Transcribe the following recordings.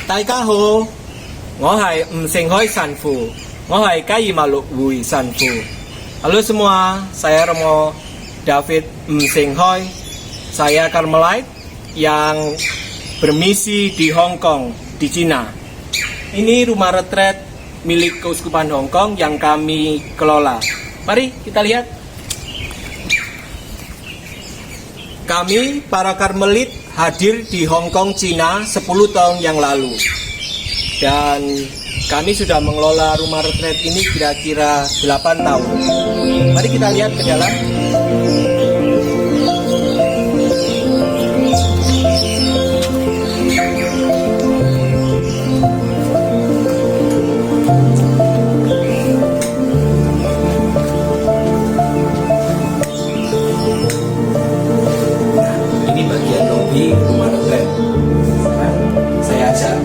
大家好，我係吳成開神父，我係加爾馬陸會神父。Halo semua, saya Romo David Msenghoy, saya Carmelite yang bermisi di Hong Kong, di Cina. Ini rumah retret milik Keuskupan Hong Kong yang kami kelola. Mari kita lihat. Kami para Karmelit hadir di Hong Kong, Cina 10 tahun yang lalu. Dan kami sudah mengelola rumah retret ini kira-kira 8 tahun. Mari kita lihat ke dalam. Ini bagian lobi rumah retret. Saya ajak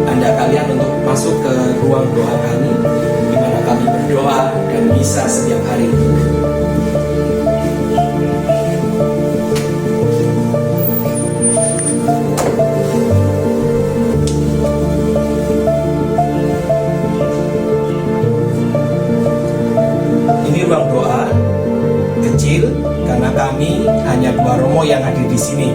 Anda kalian untuk masuk ke ruang doa kami, di mana kami berdoa dan misa setiap hari. Ini ruang doa kecil karena kami hanya 2 romo yang hadir di sini.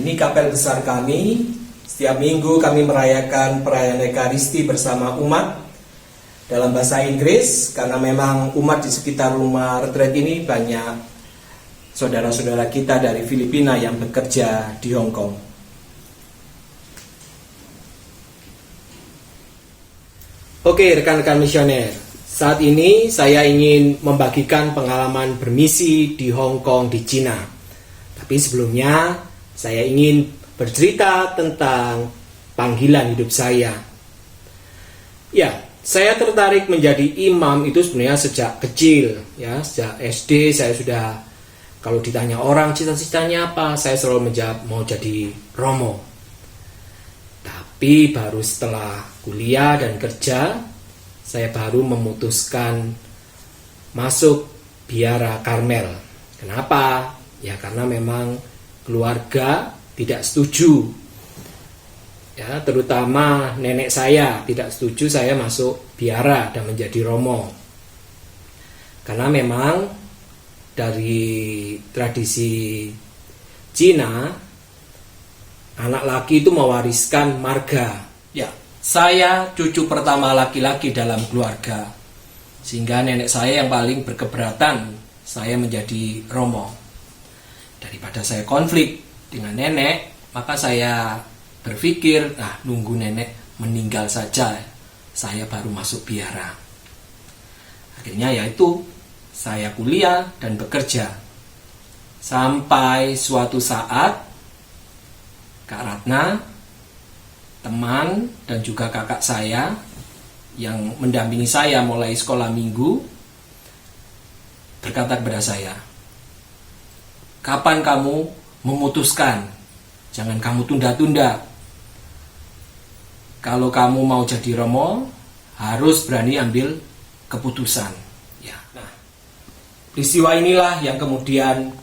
Ini kapel besar kami. Setiap minggu kami merayakan perayaan Ekaristi bersama umat dalam bahasa Inggris, karena memang umat di sekitar rumah retret ini banyak saudara-saudara kita dari Filipina yang bekerja di Hong Kong. Oke, rekan-rekan misioner, saat ini saya ingin membagikan pengalaman bermisi di Hong Kong, di Cina. Tapi sebelumnya saya ingin bercerita tentang panggilan hidup saya. Ya, saya tertarik menjadi imam itu sebenarnya sejak kecil. Ya, sejak SD saya sudah, kalau ditanya orang cita-citanya apa, saya selalu menjawab mau jadi romo. Tapi baru setelah kuliah dan kerja, saya baru memutuskan masuk biara Karmel. Kenapa? Ya karena memang keluarga tidak setuju, ya terutama nenek saya tidak setuju saya masuk biara dan menjadi romo, karena memang dari tradisi Cina anak laki itu mewariskan marga. Ya, saya cucu pertama laki-laki dalam keluarga, sehingga nenek saya yang paling berkeberatan saya menjadi romo. Daripada saya konflik dengan nenek, maka saya berpikir, nunggu nenek meninggal saja, saya baru masuk biara. Akhirnya yaitu, saya kuliah dan bekerja. Sampai suatu saat, Kak Ratna, teman dan juga kakak saya, yang mendampingi saya mulai sekolah minggu, berkata kepada saya, kapan kamu memutuskan? Jangan kamu tunda-tunda. Kalau kamu mau jadi romo, harus berani ambil keputusan. Ya. Nah, peristiwa inilah yang kemudian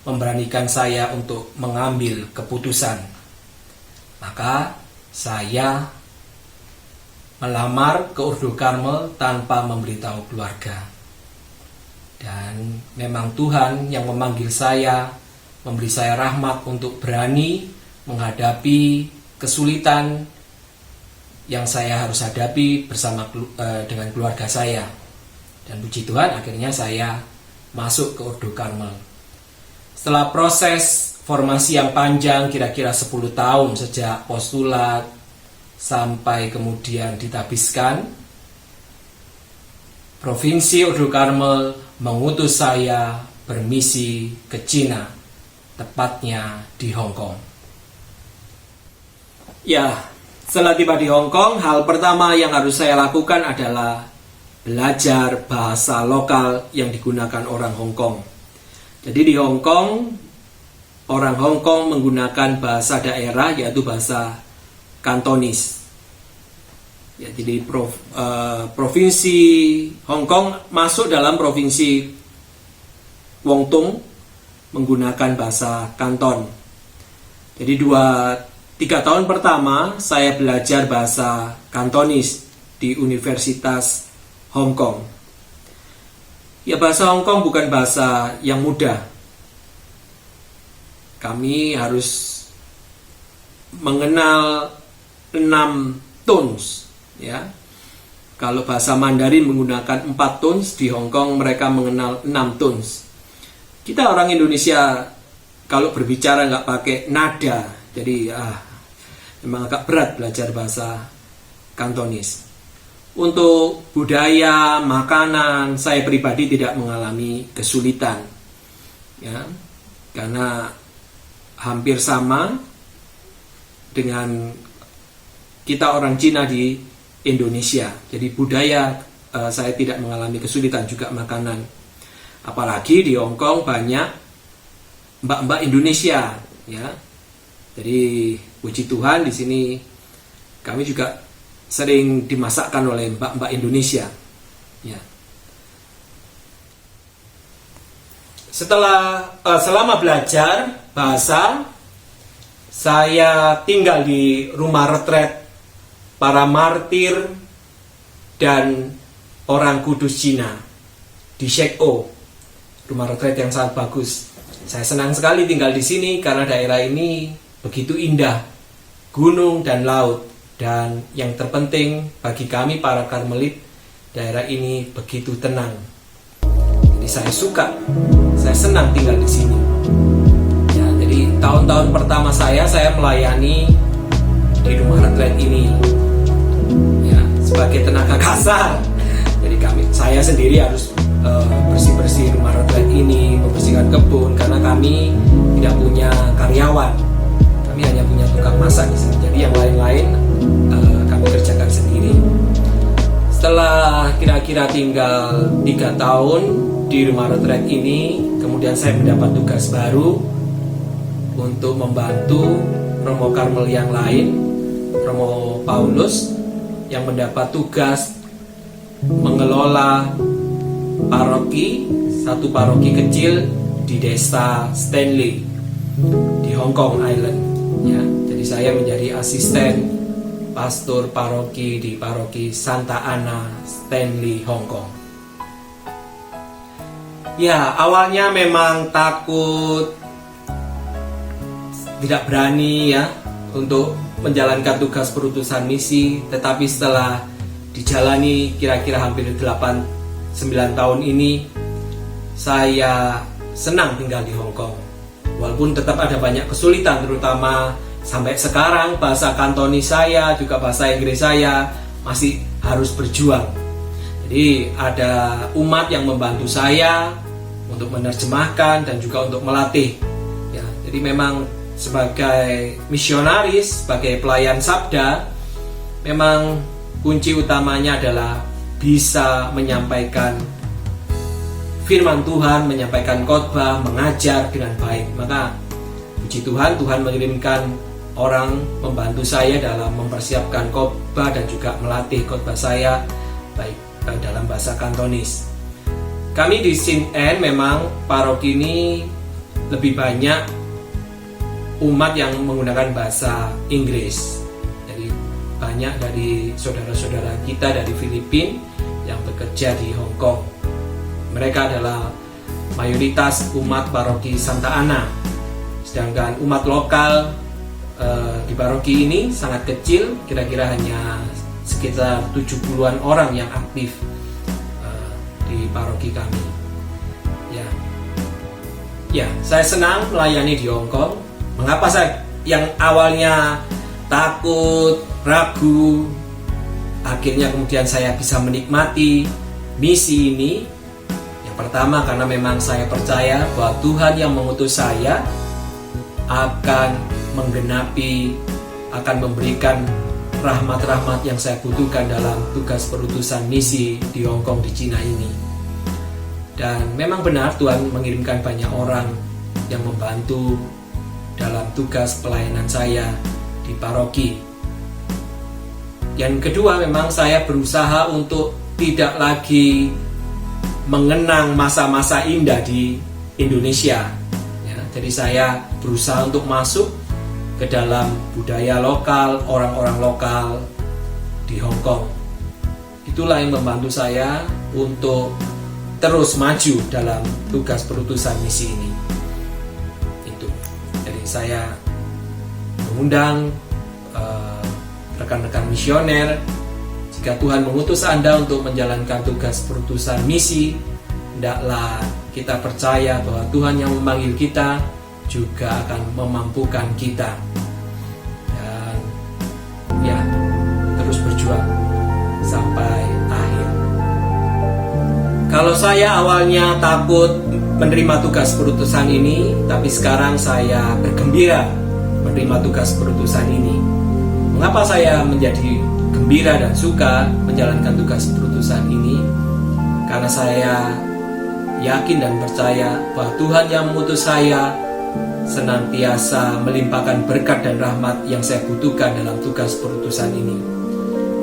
memberanikan saya untuk mengambil keputusan. Maka saya melamar ke Ordo Karmel tanpa memberitahu keluarga. Dan memang Tuhan yang memanggil saya, memberi saya rahmat untuk berani menghadapi kesulitan yang saya harus hadapi bersama dengan keluarga saya. Dan puji Tuhan, akhirnya saya masuk ke Ordo Karmel. Setelah proses formasi yang panjang, kira-kira 10 tahun sejak postulat sampai kemudian ditabiskan, Provinsi Ordo Karmel mengutus saya bermisi ke Cina, tepatnya di Hong Kong. Ya, setelah tiba di Hong Kong, hal pertama yang harus saya lakukan adalah belajar bahasa lokal yang digunakan orang Hong Kong. Jadi di Hong Kong, orang Hong Kong menggunakan bahasa daerah, yaitu bahasa Kantonis. Ya, jadi provinsi Hong Kong masuk dalam provinsi Guangdong menggunakan bahasa Kanton. Jadi 3 tahun pertama saya belajar bahasa Kantonis di Universitas Hong Kong. Ya, bahasa Hong Kong bukan bahasa yang mudah. Kami harus mengenal 6 tones. Ya, kalau bahasa Mandarin menggunakan 4 tones, di Hong Kong mereka mengenal 6 tones. Kita orang Indonesia kalau berbicara nggak pakai nada, jadi memang agak berat belajar bahasa Kantonis. Untuk budaya, makanan, saya pribadi tidak mengalami kesulitan, ya, karena hampir sama dengan kita orang Cina di Indonesia. Jadi budaya saya tidak mengalami kesulitan, juga makanan. Apalagi di Hong Kong banyak mbak-mbak Indonesia, ya. Jadi puji Tuhan di sini kami juga sering dimasakkan oleh mbak-mbak Indonesia, ya. Selama belajar bahasa, saya tinggal di rumah retret para martir dan orang kudus Cina di Shek-O, rumah retret yang sangat bagus. Saya senang sekali tinggal di sini karena daerah ini begitu indah, gunung dan laut, dan yang terpenting bagi kami para Karmelit, daerah ini begitu tenang. Jadi saya senang tinggal di sini. Ya, jadi tahun-tahun pertama saya melayani di rumah retret ini, ya, sebagai tenaga kasar. Jadi saya sendiri harus bersih-bersih rumah retret ini, membersihkan kebun, karena kami tidak punya karyawan. Kami hanya punya tukang masak di sini. Jadi yang lain-lain kami kerjakan sendiri. Setelah kira-kira tinggal 3 tahun di rumah retret ini, kemudian saya mendapat tugas baru untuk membantu Romo Karmel yang lain, Romo Paulus, yang mendapat tugas mengelola satu paroki kecil di desa Stanley di Hong Kong Island, ya. Jadi saya menjadi asisten pastor paroki di paroki Santa Ana, Stanley, Hong Kong. Ya, awalnya memang takut, tidak berani, ya, untuk menjalankan tugas perutusan misi, tetapi setelah dijalani kira-kira hampir 8-9 tahun ini, saya senang tinggal di Hong Kong. Walaupun tetap ada banyak kesulitan, terutama sampai sekarang bahasa Kantonis saya, juga bahasa Inggris saya masih harus berjuang. Jadi ada umat yang membantu saya untuk menerjemahkan dan juga untuk melatih, ya. Jadi memang sebagai misionaris, sebagai pelayan sabda, memang kunci utamanya adalah bisa menyampaikan firman Tuhan, menyampaikan khotbah, mengajar dengan baik. Maka puji Tuhan, Tuhan mengirimkan orang membantu saya dalam mempersiapkan khotbah dan juga melatih khotbah saya baik dalam bahasa Kantonis. Kami di Sin En memang paroki ini lebih banyak umat yang menggunakan bahasa Inggris. Jadi banyak dari saudara-saudara kita dari Filipina yang bekerja di Hong Kong. Mereka adalah mayoritas umat paroki Santa Ana. Sedangkan umat lokal di paroki ini sangat kecil, kira-kira hanya sekitar 70-an orang yang aktif di paroki kami. Ya, saya senang melayani di Hong Kong. Mengapa saya yang awalnya takut, ragu, akhirnya kemudian saya bisa menikmati misi ini? Yang pertama, karena memang saya percaya bahwa Tuhan yang mengutus saya akan menggenapi, akan memberikan rahmat-rahmat yang saya butuhkan dalam tugas perutusan misi di Hong Kong, di Cina ini. Dan memang benar Tuhan mengirimkan banyak orang yang membantu dalam tugas pelayanan saya di paroki. Yang kedua, memang saya berusaha untuk tidak lagi mengenang masa-masa indah di Indonesia. Ya, jadi saya berusaha untuk masuk ke dalam budaya lokal, orang-orang lokal di Hong Kong. Itulah yang membantu saya untuk terus maju dalam tugas perutusan misi ini. Itu. Jadi saya mengundang rekan-rekan misioner, jika Tuhan mengutus Anda untuk menjalankan tugas perutusan misi, hendaklah kita percaya bahwa Tuhan yang memanggil kita juga akan memampukan kita. Dan ya, terus berjuang sampai akhir. Kalau saya awalnya takut menerima tugas perutusan ini, tapi sekarang saya bergembira menerima tugas perutusan ini. Mengapa saya menjadi gembira dan suka menjalankan tugas perutusan ini? Karena saya yakin dan percaya bahwa Tuhan yang mengutus saya senantiasa melimpahkan berkat dan rahmat yang saya butuhkan dalam tugas perutusan ini.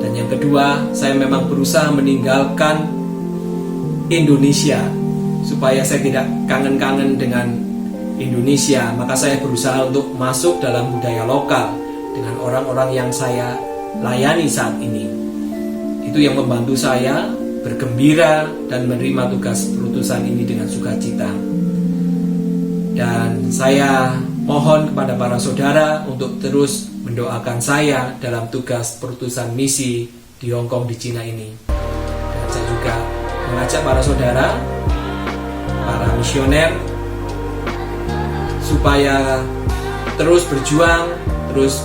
Dan yang kedua, saya memang berusaha meninggalkan Indonesia supaya saya tidak kangen-kangen dengan Indonesia. Maka saya berusaha untuk masuk dalam budaya lokal dengan orang-orang yang saya layani saat ini. Itu yang membantu saya bergembira dan menerima tugas perutusan ini dengan sukacita. Dan saya mohon kepada para saudara untuk terus mendoakan saya dalam tugas perutusan misi di Hong Kong, di Cina ini. Dan saya juga mengajak para saudara, para misioner, supaya terus berjuang, terus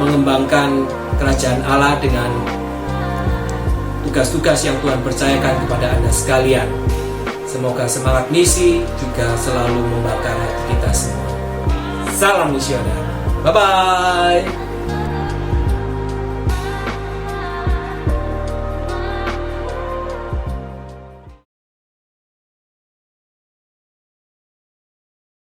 mengembangkan kerajaan Allah dengan tugas-tugas yang Tuhan percayakan kepada Anda sekalian. Semoga semangat misi juga selalu membakar hati kita semua. Salam misioner. Bye-bye.